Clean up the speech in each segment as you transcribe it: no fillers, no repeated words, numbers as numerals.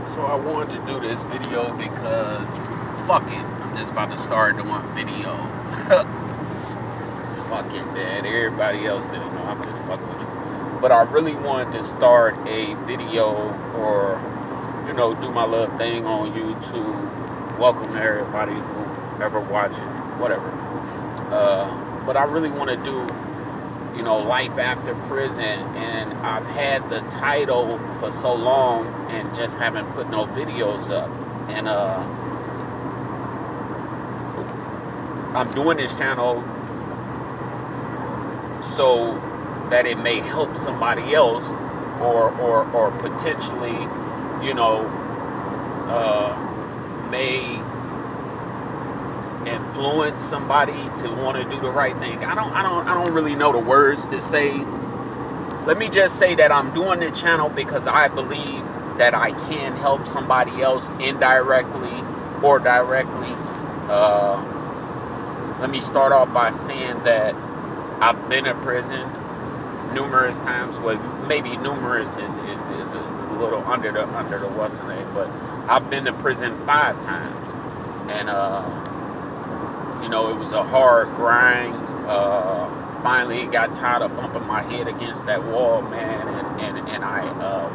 So I wanted to do this video because fuck it, I'm just about to start doing videos. Fuck it, man. Everybody else didn't know. I'm just fucking with you. But I really wanted to start a video or, do my little thing on YouTube. Welcome everybody who ever watch it, whatever. But I really want to do, life after prison, and I've had the title for so long and just haven't put no videos up. And I'm doing this channel so that it may help somebody else or potentially, may influence somebody to want to do the right thing. I don't really know the words to say. Let me just say that I'm doing the channel because I believe that I can help somebody else indirectly or directly. Let me start off by saying that I've been in prison numerous times. Well, maybe numerous is a little under the what's name, but I've been to prison 5 times, and it was a hard grind. Finally got tired of bumping my head against that wall, man, and I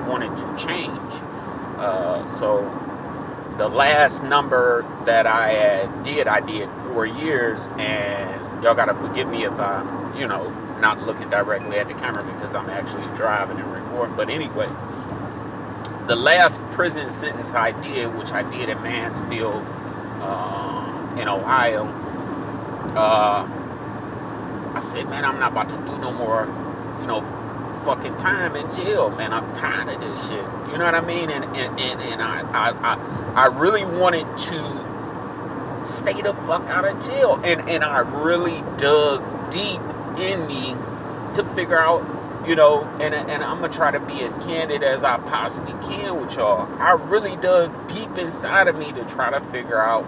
wanted to change. So the last number that I did 4 years, and y'all gotta forgive me if I'm, not looking directly at the camera because I'm actually driving and recording. But anyway, the last prison sentence I did, which I did in Mansfield, in Ohio, I said, man, I'm not about to do no more, fucking time in jail, man. I'm tired of this shit. You know what I mean? And I really wanted to stay the fuck out of jail. And I really dug deep in me to figure out, and I'm going to try to be as candid as I possibly can with y'all. I really dug deep inside of me to try to figure out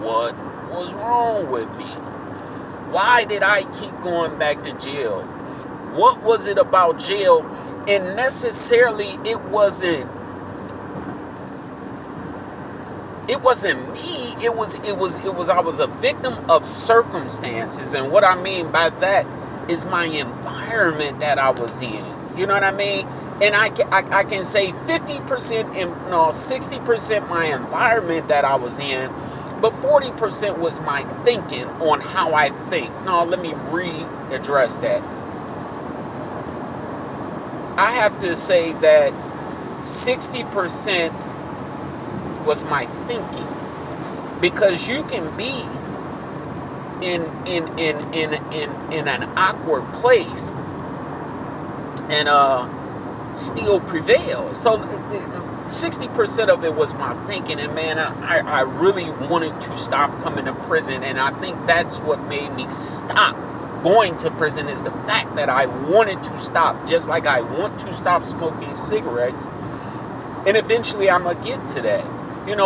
what was wrong with me. Why did I keep going back to jail? What was it about jail? And necessarily it wasn't me. It was I was a victim of circumstances. And what I mean by that is my environment that I was in. You know what I mean? And I can say 50% and 60% my environment that I was in, but 40% was my thinking on how I think. Now, let me readdress that. I have to say that 60% was my thinking, because you can be in an awkward place and still prevail. So 60% of it was my thinking, and man, I really wanted to stop coming to prison, and I think that's what made me stop going to prison, is the fact that I wanted to stop, just like I want to stop smoking cigarettes, and eventually I'm gonna get to that,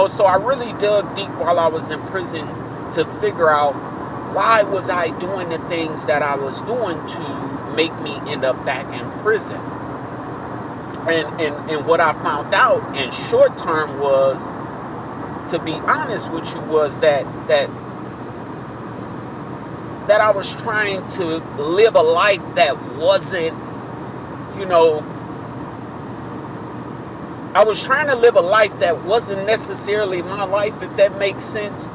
so I really dug deep while I was in prison to figure out why was I doing the things that I was doing to make me end up back in prison. And what I found out in short term was, to be honest with you, was that I was trying to live a life that wasn't, I was trying to live a life that wasn't necessarily my life, if that makes sense.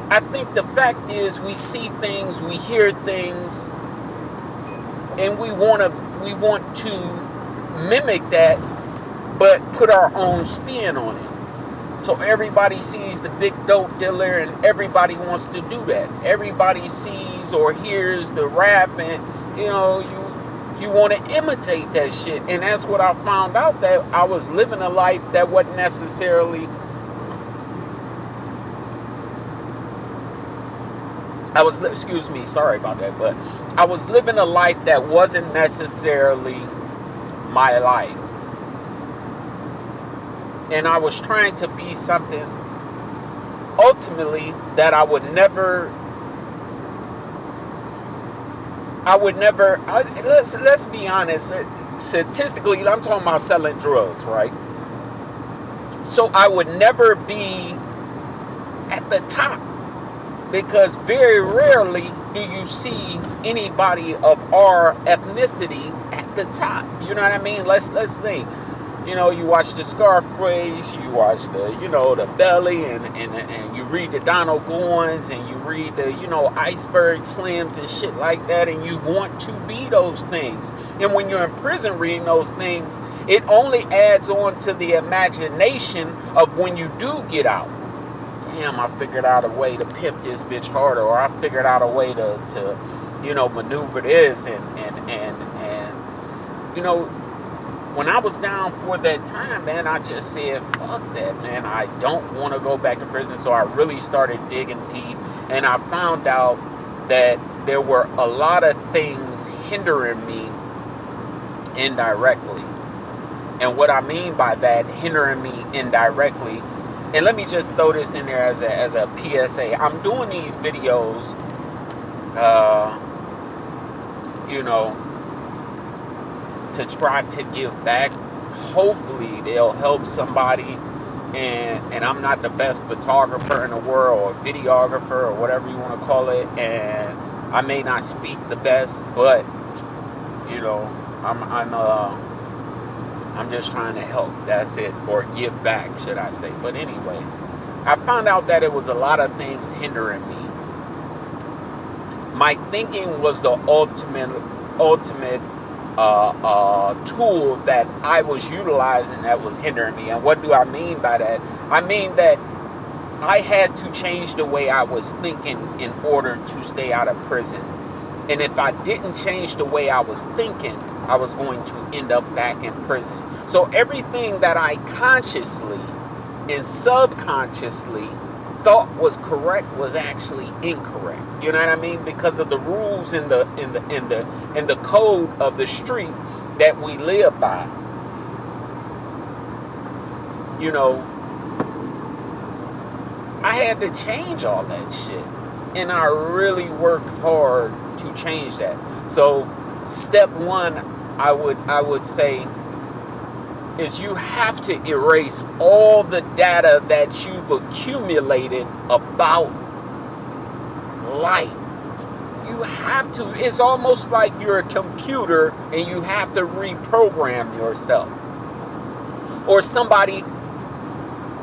I think the fact is, we see things, we hear things, and we want to mimic that, but put our own spin on it. So everybody sees the big dope dealer, and everybody wants to do that. Everybody sees or hears the rap, and you want to imitate that shit. And that's what I found out, that I was living a life that wasn't necessarily, sorry about that, but I was living a life that wasn't necessarily my life. And I was trying to be something, ultimately, that I would never, let's be honest, statistically, I'm talking about selling drugs, right? So I would never be at the top, because very rarely do you see anybody of our ethnicity at the top. You know what I mean? Let's think. You know, you watch the Scarface, you watch the, you know, the Belly, and you read the Donald Goins, and you read the, you know, Iceberg Slims and shit like that, and you want to be those things. And when you're in prison reading those things, it only adds on to the imagination of when you do get out. Damn, I figured out a way to pimp this bitch harder, or I figured out a way to you know, maneuver this, and you know, when I was down for that time, man, I just said, fuck that, man. I don't want to go back to prison. So I really started digging deep, and I found out that there were a lot of things hindering me indirectly. And what I mean by that, hindering me indirectly, and let me just throw this in there as a PSA. I'm doing these videos, you know, to try to give back. Hopefully they'll help somebody, and I'm not the best photographer in the world, or videographer, or whatever you want to call it, and I may not speak the best, but you know, I'm just trying to help. That's it. Or give back, should I say. But anyway, I found out that it was a lot of things hindering me. My thinking was the ultimate tool that I was utilizing that was hindering me. And what do I mean by that? I mean that I had to change the way I was thinking in order to stay out of prison. And if I didn't change the way I was thinking, I was going to end up back in prison. So everything that I consciously and subconsciously thought was correct was actually incorrect. You know what I mean? Because of the rules in the code of the street that we live by. You know, I had to change all that shit, and I really worked hard to change that. So step one, I would say, is you have to erase all the data that you've accumulated about life. You have to. It's almost like you're a computer and you have to reprogram yourself. Or somebody,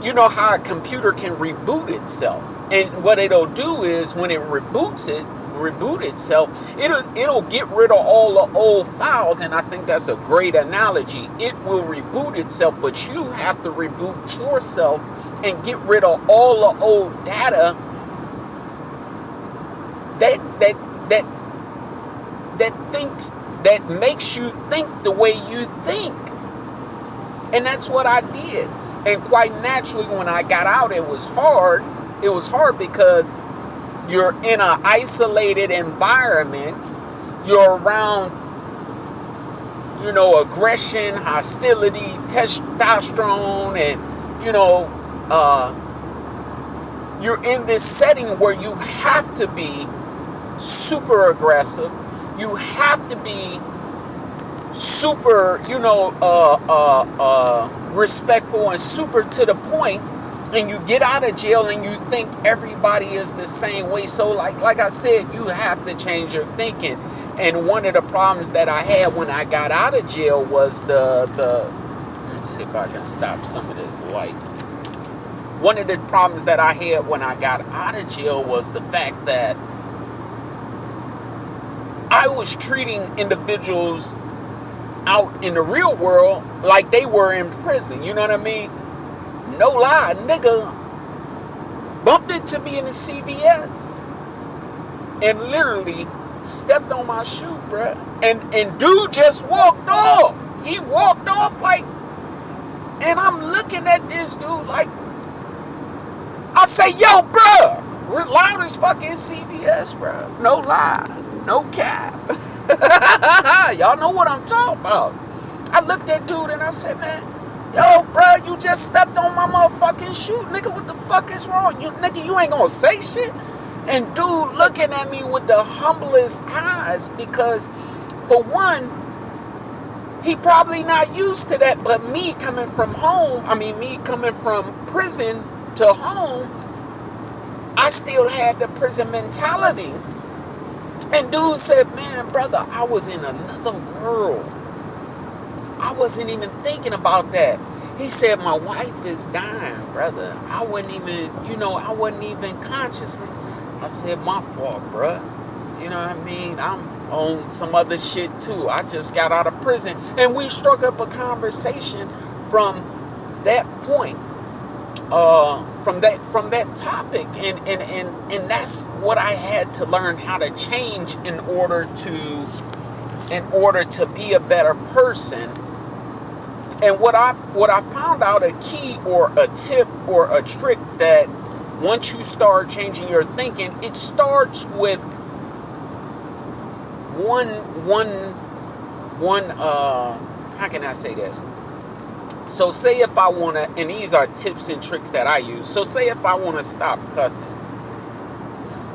you know how a computer can reboot itself. And what it'll do is when it reboot itself, it'll get rid of all the old files, and I think that's a great analogy. It will reboot itself, but you have to reboot yourself and get rid of all the old data that makes you think the way you think. And that's what I did. And quite naturally, when I got out, it was hard. It was hard because you're in an isolated environment. You're around, you know, aggression, hostility, testosterone, and, you know, you're in this setting where you have to be super aggressive. You have to be super, you know, respectful and super to the point. And you get out of jail and you think everybody is the same way. So like I said, you have to change your thinking. And one of the problems that I had when I got out of jail was let's see if I can stop some of this light. One of the problems that I had when I got out of jail was the fact that I was treating individuals out in the real world like they were in prison. You know what I mean? No lie, nigga bumped into me in the CVS and literally stepped on my shoe, bruh. And dude just walked off. He walked off like, and I'm looking at this dude like, I say, yo, bruh, we're loud as fucking CVS, bruh. No lie, no cap. Y'all know what I'm talking about. I looked at dude and I said, man, yo, bro, you just stepped on my motherfucking shoe. Nigga, what the fuck is wrong? You ain't gonna say shit? And dude looking at me with the humblest eyes, because for one, He probably not used to that, but me coming from home, me coming from prison to home, I still had the prison mentality. And dude said, man, brother, I was in another world. I wasn't even thinking about that. He said, my wife is dying, brother. I wasn't even consciously. I said, my fault, bruh. You know what I mean? I'm on some other shit too. I just got out of prison. And we struck up a conversation from that point. From that topic. And that's what I had to learn how to change in order to be a better person. And what I found out, a key or a tip or a trick, that once you start changing your thinking, it starts with how can I say this? So say if I want to, and these are tips and tricks that I use. So say if I want to stop cussing,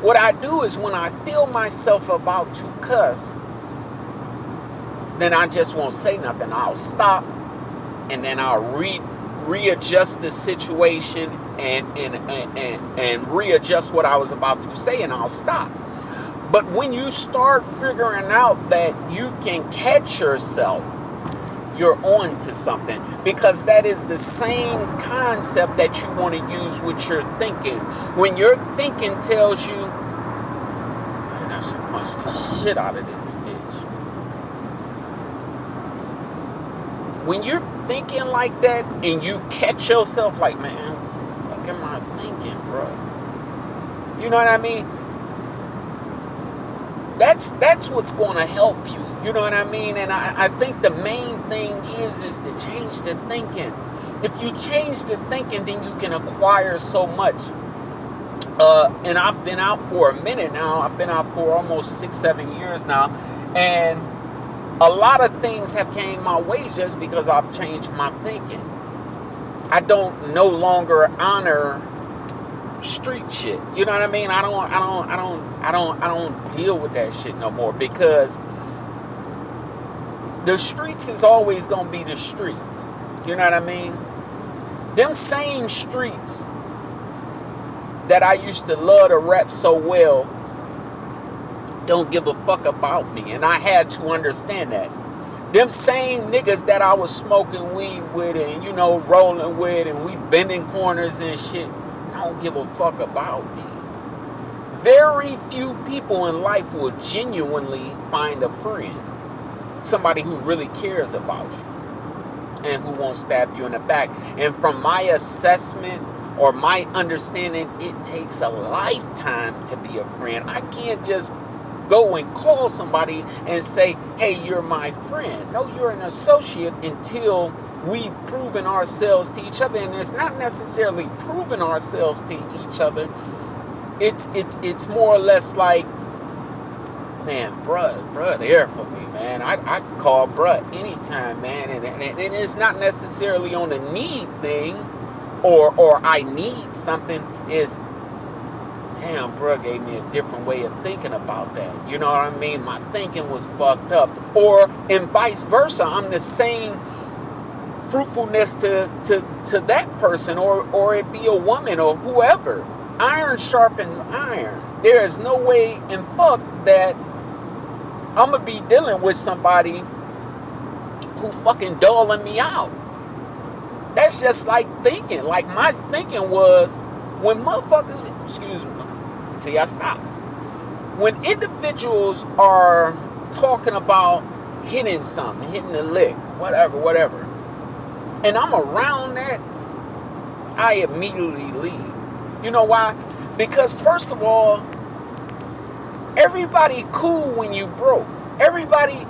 what I do is when I feel myself about to cuss, then I just won't say nothing. I'll stop, and then I'll readjust the situation and readjust what I was about to say, and I'll stop. But when you start figuring out that you can catch yourself, you're on to something, because that is the same concept that you want to use with your thinking. When your thinking tells you, man, I should punch the shit out of this bitch. When you're thinking like that and you catch yourself like, man, what the fuck am I thinking, bro? You know what I mean? That's what's going to help you. You know what I mean? And I think the main thing is to change the thinking. If you change the thinking, then you can acquire so much. And I've been out for a minute now. I've been out for almost 6-7 years now. And a lot of things have came my way just because I've changed my thinking. I don't no longer honor street shit. You know what I mean? I don't deal with that shit no more, because the streets is always gonna be the streets. You know what I mean? Them same streets that I used to love to rap so well don't give a fuck about me, and I had to understand that. Them same niggas that I was smoking weed with and, rolling with, and we bending corners and shit, don't give a fuck about me. Very few people in life will genuinely find a friend. Somebody who really cares about you and who won't stab you in the back. And from my assessment or my understanding, it takes a lifetime to be a friend. I can't just go and call somebody and say, hey, you're my friend. No, you're an associate until we've proven ourselves to each other. And it's not necessarily proving ourselves to each other. It's more or less like, man, bruh, there for me, man. I call bruh anytime, man. And it's not necessarily on a need thing or I need something. It's, damn, bruh gave me a different way of thinking about that. You know what I mean? My thinking was fucked up. Or, and vice versa, I'm the same fruitfulness to that person, or it be a woman or whoever. Iron sharpens iron. There is no way in fuck that I'm gonna be dealing with somebody who fucking dulling me out. That's just like thinking. Like my thinking was, when motherfuckers, excuse me, see, I stopped. When individuals are talking about hitting something, hitting a lick, whatever, and I'm around that, I immediately leave. You know why? Because first of all, everybody cool when you broke. Everybody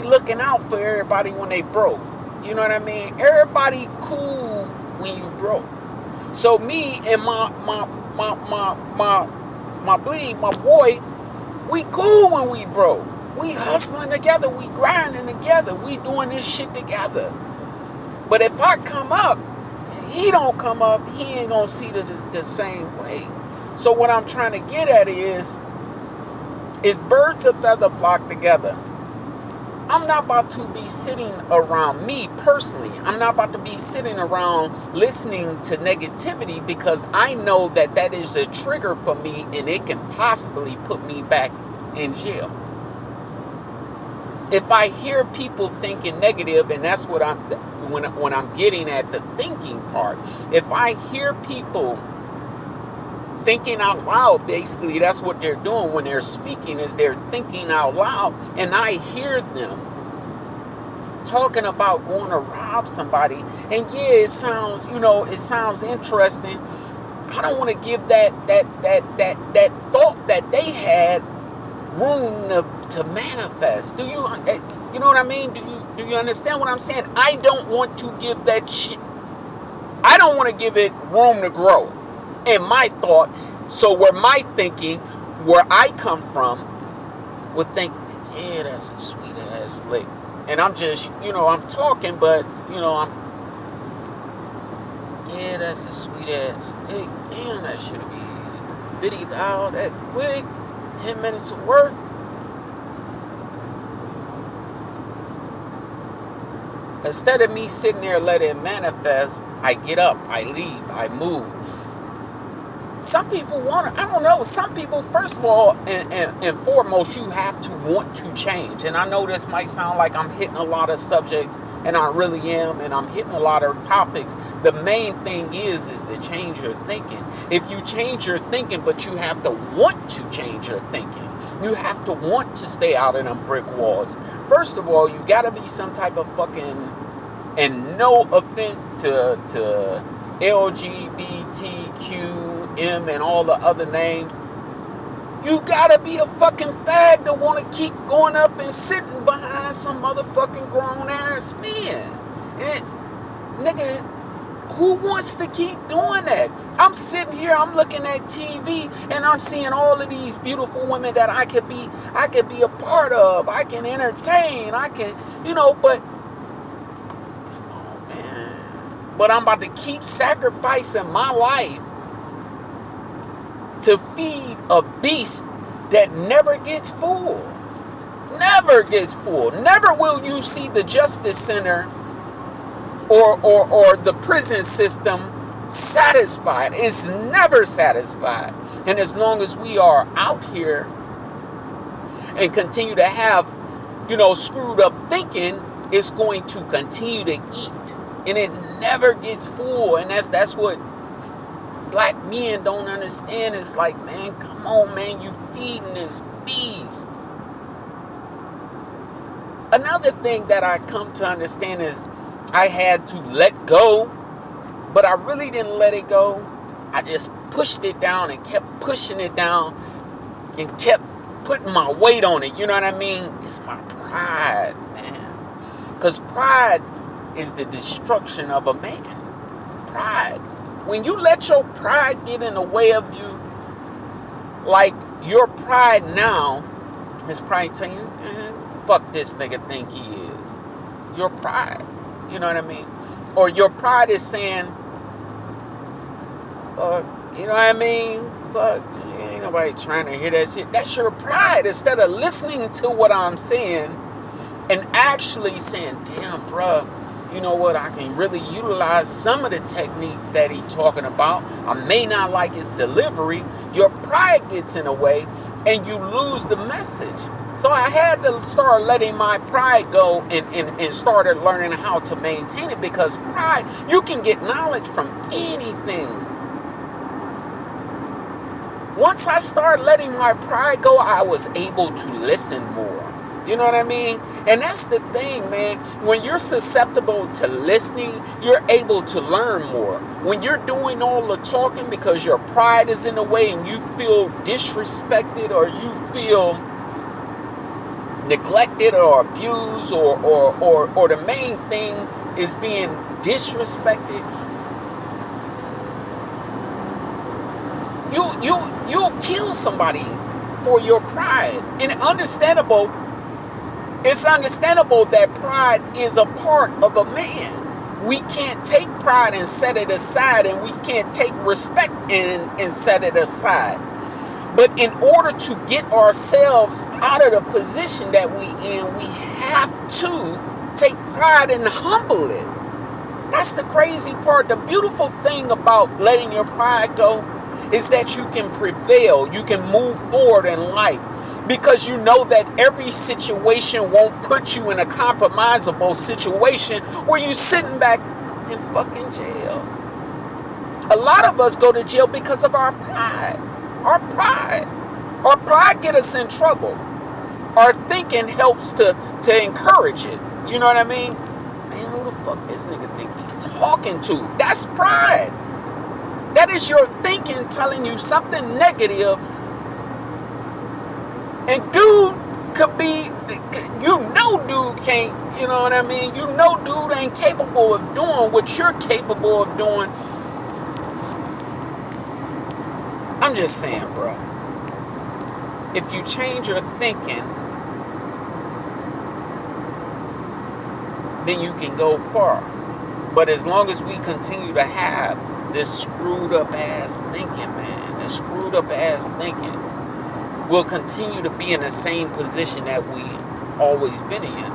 looking out for everybody when they broke. You know what I mean? Everybody cool when you broke. So me and my boy, we cool when we broke. We hustling together, we grinding together, we doing this shit together. But if I come up, he don't come up, he ain't gonna see the same way. So what I'm trying to get at is birds of feather flock together. I'm not about to be sitting around, me personally, I'm not about to be sitting around listening to negativity, because I know that that is a trigger for me and it can possibly put me back in jail. If I hear people thinking negative, and that's what when I'm getting at the thinking part, if I hear people thinking out loud, basically that's what they're doing when they're speaking, is they're thinking out loud, and I hear them talking about going to rob somebody, and yeah, it sounds, it sounds interesting. I don't want to give that thought that they had room to manifest. Do you know what I mean? Do you understand what I'm saying? I don't want to give that shit. I don't want to give it room to grow in my thought. So where my thinking, where I come from, would think, yeah, that's a sweet ass lick. And I'm just, I'm talking, but, yeah, that's a sweet ass. Hey, damn, that should be easy. 50,000 that quick. 10 minutes of work. Instead of me sitting there letting it manifest, I get up, I leave, I move. Some people want to, I don't know, some people, first of all, and foremost, you have to want to change. And I know this might sound like I'm hitting a lot of subjects, and I really am, and I'm hitting a lot of topics. The main thing is to change your thinking. If you change your thinking, but you have to want to change your thinking. You have to want to stay out of them brick walls. First of all, you got to be some type of fucking, and no offense to LGBTQM and all the other names, you gotta be a fucking fag to want to keep going up and sitting behind some motherfucking grown ass man. Nigga, who wants to keep doing that? I'm sitting here, I'm looking at TV, and I'm seeing all of these beautiful women that I could be a part of. I can entertain, I can, but I'm about to keep sacrificing my life to feed a beast that never gets full. Never gets full. Never will you see the justice center or the prison system satisfied. It's never satisfied. And as long as we are out here and continue to have, screwed up thinking, it's going to continue to eat. And it never gets full. And that's what black men don't understand. It's like, man, come on, man, you feeding this beast. Another thing that I come to understand is I had to let go, but I really didn't let it go. I just pushed it down and kept pushing it down and kept putting my weight on it. You know what I mean? It's my pride, man. Because pride is the destruction of a man. Pride. When you let your pride get in the way of you, like your pride now is probably telling you, fuck this nigga think he is. Your pride. You know what I mean? Or your pride is saying, fuck, you know what I mean? Fuck, ain't nobody trying to hear that shit. That's your pride. Instead of listening to what I'm saying and actually saying, damn, bruh, you know what, I can really utilize some of the techniques that he's talking about. I may not like his delivery. Your pride gets in the way and you lose the message. So I had to start letting my pride go and started learning how to maintain it, because pride, you can get knowledge from anything. Once I started letting my pride go, I was able to listen more. You know what I mean? And that's the thing, man. When you're susceptible to listening, you're able to learn more. When you're doing all the talking because your pride is in the way and you feel disrespected or you feel neglected or abused or the main thing is being disrespected, you'll kill somebody for your pride. And it's understandable that pride is a part of a man. We can't take pride and set it aside, and we can't take respect and set it aside. But in order to get ourselves out of the position that we in, we have to take pride and humble it. That's the crazy part. The beautiful thing about letting your pride go is that you can prevail. You can move forward in life because you know that every situation won't put you in a compromisable situation where you're sitting back in fucking jail. A lot of us go to jail because of our pride. Our pride. Our pride get us in trouble. Our thinking helps to encourage it. You know what I mean? Man, who the fuck this nigga think he's talking to? That's pride. That is your thinking telling you something negative. And dude could be, dude can't, you know what I mean? Dude ain't capable of doing what you're capable of doing. I'm just saying, bro. If you change your thinking, then you can go far. But as long as we continue to have this screwed up ass thinking, man, this screwed up ass thinking, we'll continue to be in the same position that we always been in.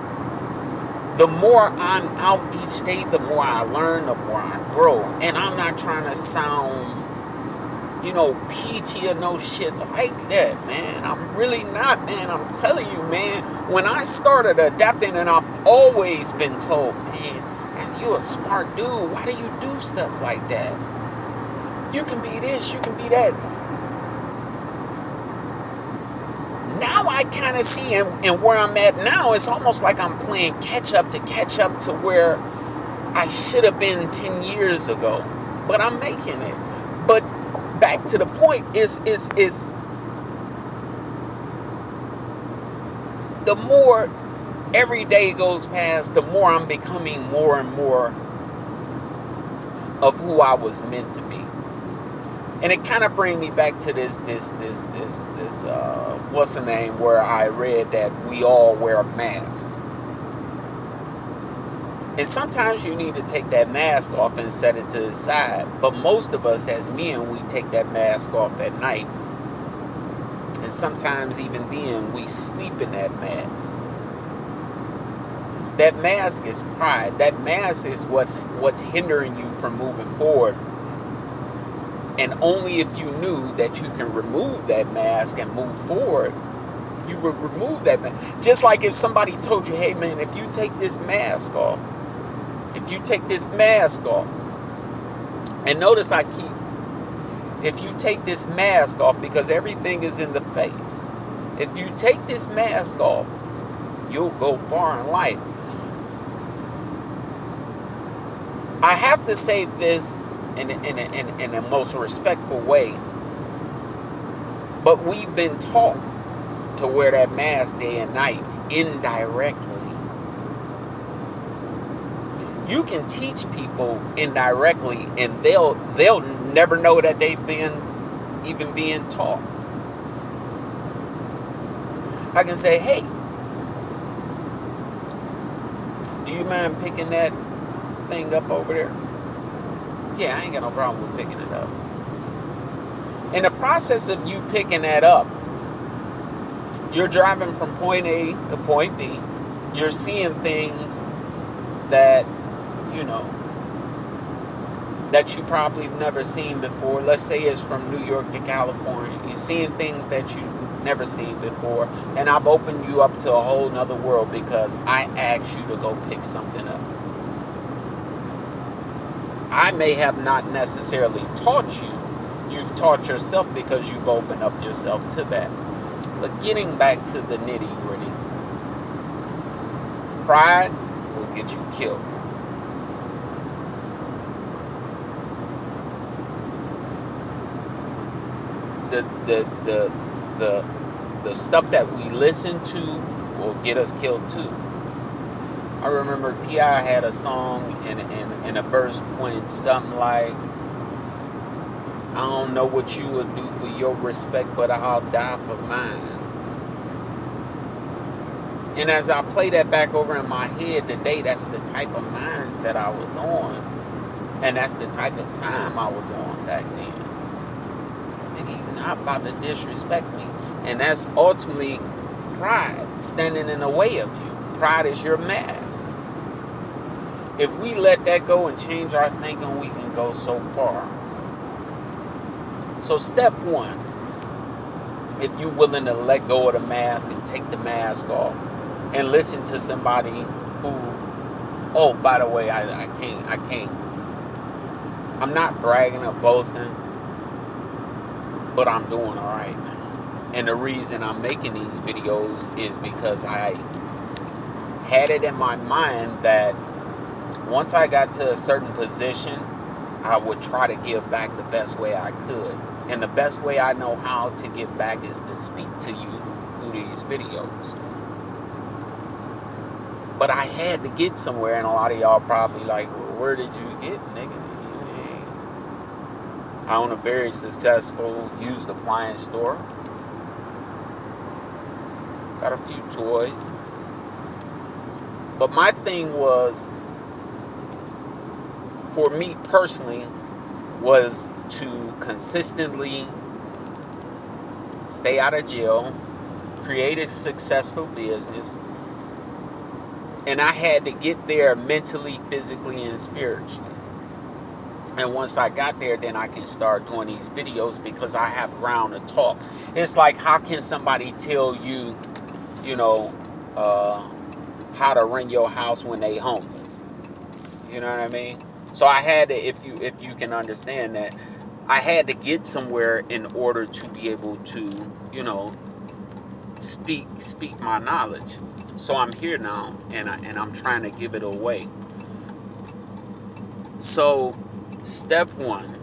The more I'm out each day, the more I learn, the more I grow. And I'm not trying to sound, peachy or no shit like that, man. I'm really not, man. I'm telling you, man, when I started adapting, and I've always been told, man, you're a smart dude. Why do you do stuff like that? You can be this, you can be that. Now I kind of see, and where I'm at now, it's almost like I'm playing catch up to where I should have been 10 years ago. But I'm making it. But back to the point is the more every day goes past, the more I'm becoming more and more of who I was meant to be. And it kind of brings me back to this what's the name, where I read that we all wear masks. And sometimes you need to take that mask off and set it to the side. But most of us as men, we take that mask off at night. And sometimes even then, we sleep in that mask. That mask is pride. That mask is what's hindering you from moving forward. And only if you knew that you can remove that mask and move forward, you would remove that mask. Just like if somebody told you, hey man, if you take this mask off, and notice if you take this mask off, because everything is in the face, if you take this mask off, you'll go far in life. I have to say this in a most respectful way, but we've been taught to wear that mask day and night indirectly. You can teach people indirectly, and they'll never know that they've been even being taught. I can say, hey, do you mind picking that thing up over there? Yeah, I ain't got no problem with picking it up. In the process of you picking that up, you're driving from point A to point B. You're seeing things that, that you probably have never seen before. Let's say it's from New York to California. You're seeing things that you've never seen before. And I've opened you up to a whole nother world because I asked you to go pick something up. I may have not necessarily taught you. You've taught yourself because you've opened up yourself to that. But getting back to the nitty-gritty, pride will get you killed. The stuff that we listen to will get us killed too. I remember T.I. had a song and a verse went something like, I don't know what you would do for your respect, but I'll die for mine. And as I play that back over in my head today, that's the type of mindset I was on. And that's the type of time I was on back then. Nigga, you're not about to disrespect me. And that's ultimately pride standing in the way of you. pride is your mask. If we let that go and change our thinking, we can go so far. So step one, if you're willing to let go of the mask and take the mask off and listen to somebody who, oh, by the way, I can't. I'm not bragging or boasting, but I'm doing all right. And the reason I'm making these videos is because I had it in my mind that once I got to a certain position, I would try to give back the best way I could. And the best way I know how to give back is to speak to you through these videos. But I had to get somewhere, and a lot of y'all probably like, well, where did you get, nigga? I own a very successful used appliance store. Got a few toys. But my thing was, for me personally, was to consistently stay out of jail, create a successful business, and I had to get there mentally, physically, and spiritually. And once I got there, then I can start doing these videos because I have ground to talk. It's like, how can somebody tell you, how to run your house when they homeless? You know what I mean? So I had to, if you can understand that, I had to get somewhere in order to be able to, speak my knowledge. So I'm here now, and I'm trying to give it away. So step one,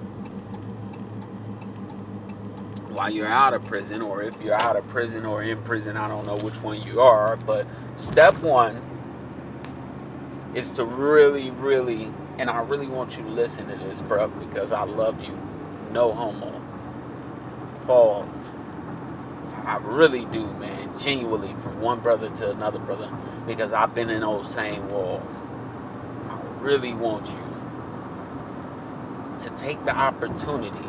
while you're out of prison, or if you're out of prison or in prison, I don't know which one you are, but step one is to really, really, and I really want you to listen to this, bro, because I love you. No homo. Pause. I really do, man. Genuinely, from one brother to another brother, because I've been in those same walls. I really want you to take the opportunity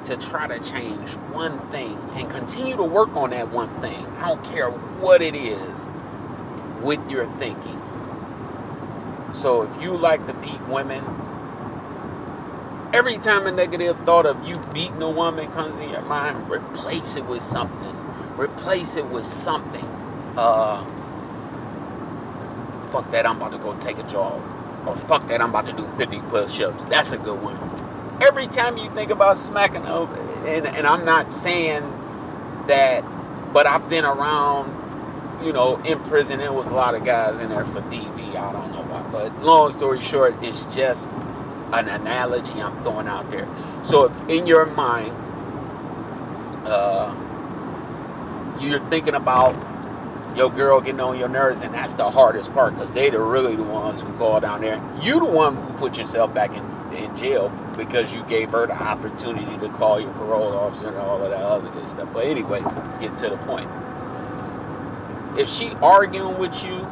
to try to change one thing and continue to work on that one thing. I don't care what it is with your thinking. So if you like to beat women, every time a negative thought of you beating a woman comes in your mind, replace it with something. Replace it with something. Fuck that, I'm about to go take a jog. Or fuck that, I'm about to do 50 push-ups. That's a good one. Every time you think about smacking up, and I'm not saying that, but I've been around, in prison. There was a lot of guys in there for DV. I don't know why. But long story short, it's just an analogy I'm throwing out there. So if in your mind, you're thinking about your girl getting on your nerves, and that's the hardest part, because they're really the ones who call down there. You the one who put yourself back in jail because you gave her the opportunity to call your parole officer and all of that other good stuff. But anyway, let's get to the point. If she arguing with you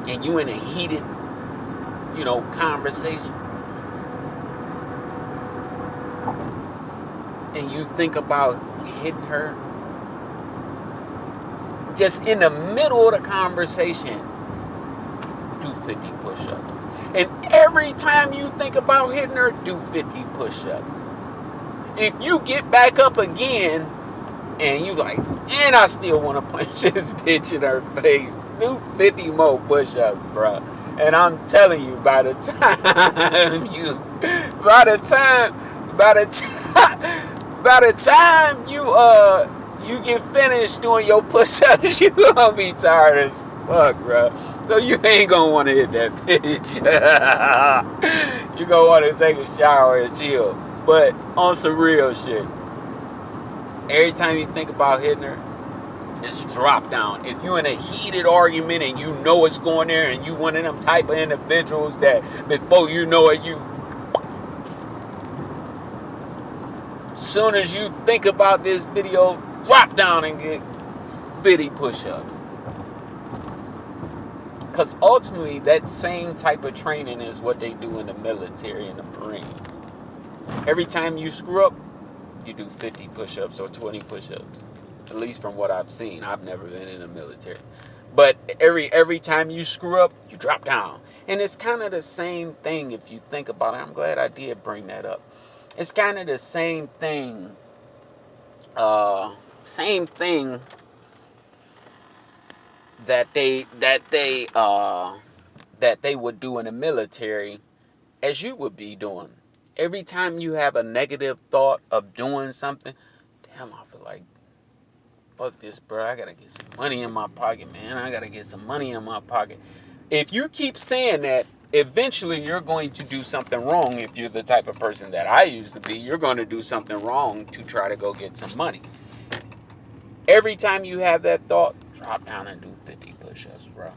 and you in a heated, conversation, and you think about hitting her, just in the middle of the conversation, do 50 push-ups. And every time you think about hitting her, do 50 push-ups. If you get back up again, and you like, and I still want to punch this bitch in her face, do 50 more push-ups, bro. And I'm telling you, by the time you get finished doing your push-ups, you gonna be tired as fuck, bro. So you ain't gonna want to hit that bitch. You gonna want to take a shower and chill. But on some real shit, every time you think about hitting her, just drop down. If you're in a heated argument and you know it's going there, and you one of them type of individuals that before you know it, soon as you think about this video, drop down and get 50 push-ups. Because ultimately, that same type of training is what they do in the military and the Marines. Every time you screw up, you do 50 push-ups or 20 push-ups. At least from what I've seen. I've never been in the military. But every time you screw up, you drop down. And it's kind of the same thing if you think about it. I'm glad I did bring that up. It's kind of the same thing. Same thing that they would do in the military as you would be doing. Every time you have a negative thought of doing something, damn, I feel like, fuck this, bro. I gotta get some money in my pocket, man. I gotta get some money in my pocket. If you keep saying that, eventually you're going to do something wrong. If you're the type of person that I used to be, you're going to do something wrong to try to go get some money. Every time you have that thought, drop down and do 50 push-ups, bro.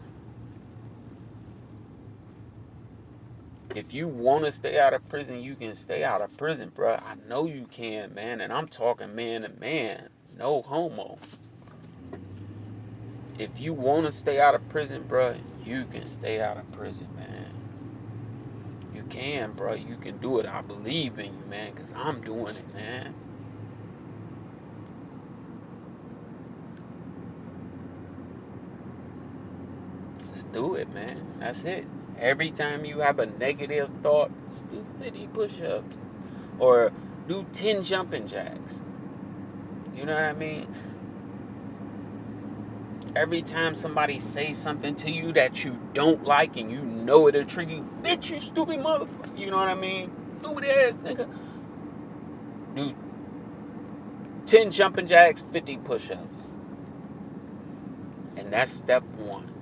If you want to stay out of prison, you can stay out of prison, bro. I know you can, man. And I'm talking man to man. No homo. If you want to stay out of prison, bro, you can stay out of prison, man. You can, bro. You can do it. I believe in you, man, because I'm doing it, man. Just do it, man. That's it. Every time you have a negative thought, do 50 push-ups. Or do 10 jumping jacks. You know what I mean? Every time somebody says something to you that you don't like and you know it'll trigger you, bitch, you stupid motherfucker. You know what I mean? Stupid ass nigga. Do 10 jumping jacks, 50 push-ups. And that's step one.